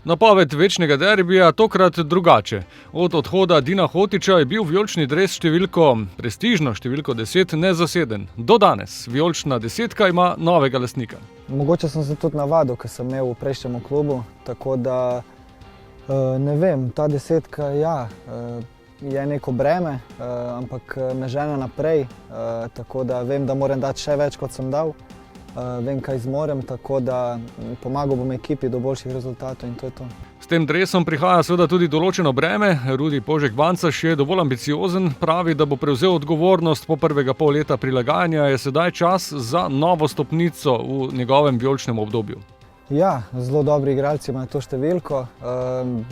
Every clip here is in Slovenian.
Napoved večnega derbija tokrat drugače. Od odhoda Dina Hotića je bil vijolični dres prestižno številko 10 nezaseden. Do danes vijolična desetka ima novega lastnika. Mogoče sem se tudi navadil, ker sem imel v prejšnjem klubu, tako da ne vem, ta desetka je neko breme, ampak me žene naprej, tako da vem, da moram dati še več, kot sem dal. Vem, kaj zmorem, tako da pomagal bom ekipi do boljših rezultatov in to je to. S tem dresom prihaja seveda tudi določeno breme. Rudi Požek-Vancaš je dovolj ambiciozen, pravi, da bo prevzel odgovornost po prvega pol leta prilagajanja, je sedaj čas za novo stopnico v njegovem vijoličnem obdobju. Ja, zelo dobri igralci imajo to številko,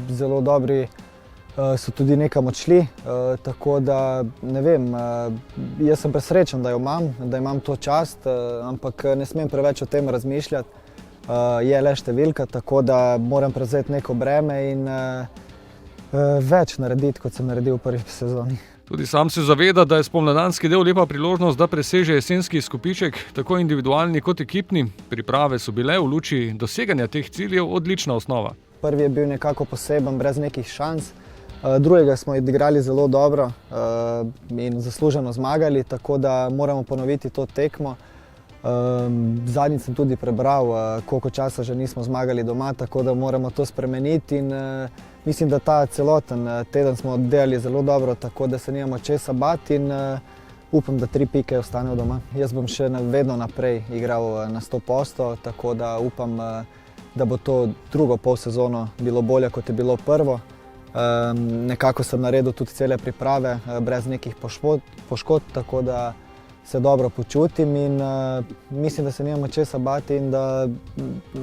zelo dobri so tudi nekam odšli, tako da ne vem, jaz sem presrečen, da jo imam to čast, ampak ne smem preveč o tem razmišljati. Je le številka, tako da moram prevzeti neko breme in več narediti, kot sem naredil v prvi sezoni. Tudi sam se zaveda, da je spomladanski del lepa priložnost, da preseže jesenski izkupiček, tako individualni kot ekipni. Priprave so bile v luči doseganja teh ciljev odlična osnova. Prvi je bil nekako poseben, brez nekih šans. Drugega smo igrali zelo dobro in zasluženo zmagali, tako da moramo ponoviti to tekmo. Zadnjič sem tudi prebral, koliko časa že nismo zmagali doma, tako da moramo to spremeniti in mislim, da ta celoten teden smo delali zelo dobro, tako da se nimamo česa bati in upam, da 3 pike ostanejo doma. Jaz bom še vedno naprej igral na 100%, tako da upam, da bo to drugo polsezono bilo bolje, kot je bilo prvo. Nekako sem naredil tudi cele priprave, brez nekih poškodb, tako da se dobro počutim in mislim, da se nimamo česa bati in da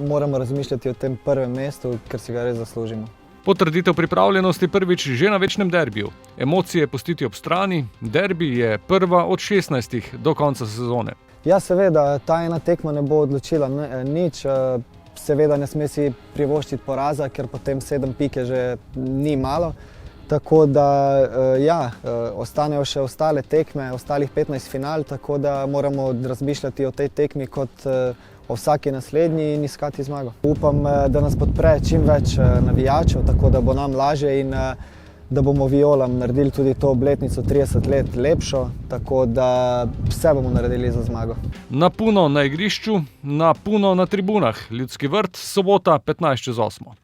moramo razmišljati o tem prvem mestu, ker si ga res zaslužimo. Potrditev pripravljenosti prvič že na večnem derbiju. Emocije pustiti ob strani, derbi je prva od 16 do konca sezone. Ja, seveda, ta ena tekma ne bo odločila nič. Seveda ne sme si privoščiti poraza, ker potem 7 pike že ni malo. Tako da ostanejo še ostale tekme, ostalih 15 final, tako da moramo razmišljati o tej tekmi kot o vsaki naslednji in iskati zmago. Upam, da nas podpre čim več navijačev, tako da bo nam lažje in da bomo Violam naredili tudi to obletnico 30 let lepšo, tako da vse bomo naredili za zmago. Na puno na igrišču, na puno na tribunah. Ljudski vrt, sobota 15:08.